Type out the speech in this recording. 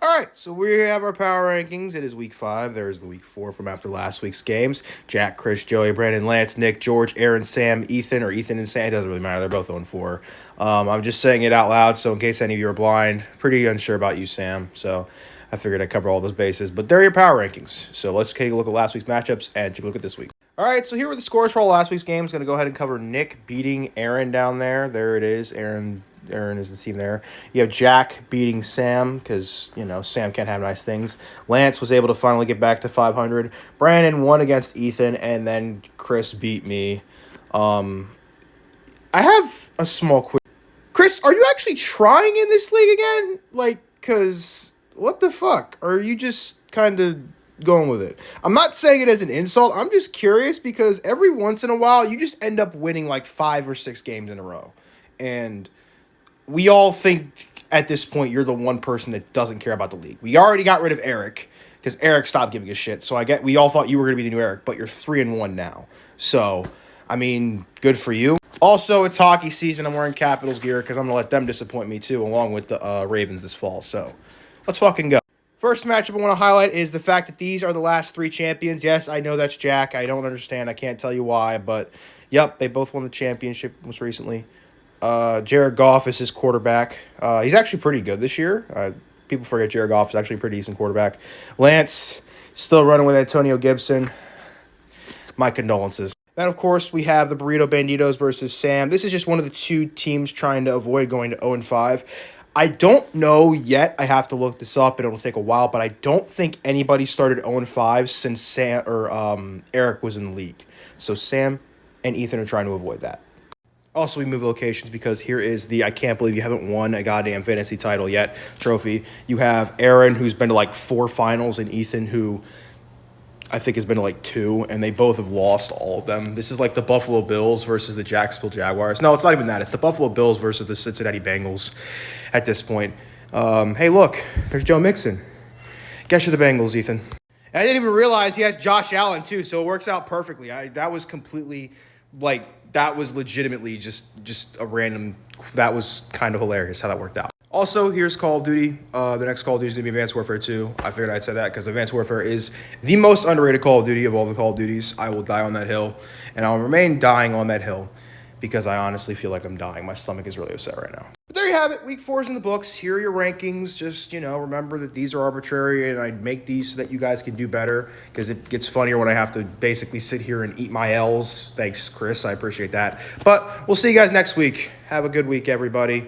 All right, so we have our power rankings. It is week 5. There's the week 4 from after last week's games. Jack, Chris, Joey, Brandon, Lance, Nick, George, Aaron, Sam, Ethan, or Ethan and Sam. It doesn't really matter. They're both 0-4. I'm just saying it out loud, so in case any of you are blind, pretty unsure about you, Sam. So I figured I'd cover all those bases. But they're your power rankings. So let's take a look at last week's matchups and take a look at this week. All right, so here were the scores for all last week's games. Going to go ahead and cover Nick beating Aaron down there. There it is. Aaron is the team there. You have Jack beating Sam because, Sam can't have nice things. Lance was able to finally get back to 500. Brandon won against Ethan, and then Chris beat me. I have a small quiz. Chris, are you actually trying in this league again? Because what the fuck? Or are you just kind of going with it? I'm not saying it as an insult. I'm just curious because every once in a while, you just end up winning like 5 or 6 games in a row. And we all think at this point you're the one person that doesn't care about the league. We already got rid of Eric because Eric stopped giving a shit. So we all thought you were going to be the new Eric, but you're 3-1 now. So, good for you. Also, it's hockey season. I'm wearing Capitals gear because I'm going to let them disappoint me too, along with the Ravens this fall. So, let's fucking go. First matchup I want to highlight is the fact that these are the last 3 champions. Yes, I know that's Jack. I don't understand. I can't tell you why, but yep, they both won the championship most recently. Jared Goff is his quarterback. He's actually pretty good this year. People forget Jared Goff is actually a pretty decent quarterback. Lance still running with Antonio Gibson. My condolences. Then, of course, we have the Burrito Banditos versus Sam. This is just one of the 2 teams trying to avoid going to 0-5. I don't know yet. I have to look this up, and it'll take a while, but I don't think anybody started 0-5 since Eric was in the league. So Sam and Ethan are trying to avoid that. Also, we move locations because here is the I can't believe you haven't won a goddamn fantasy title yet trophy. You have Aaron, who's been to like 4 finals, and Ethan, who I think has been to like 2, and they both have lost all of them. This is like the Buffalo Bills versus the Jacksonville Jaguars. No, it's not even that. It's the Buffalo Bills versus the Cincinnati Bengals at this point. Hey, look, there's Joe Mixon. Guess you're the Bengals, Ethan. And I didn't even realize he has Josh Allen, too, so it works out perfectly. That was legitimately just a random. That was kind of hilarious how that worked out. Also, here's Call of Duty. The next Call of Duty is going to be Advanced Warfare 2. I figured I'd say that because Advanced Warfare is the most underrated Call of Duty of all the Call of Duties. I will die on that hill, and I'll remain dying on that hill because I honestly feel like I'm dying. My stomach is really upset right now. But there you have it. Week 4 is in the books. Here are your rankings. Just, remember that these are arbitrary, and I make these so that you guys can do better because it gets funnier when I have to basically sit here and eat my L's. Thanks, Chris. I appreciate that. But we'll see you guys next week. Have a good week, everybody.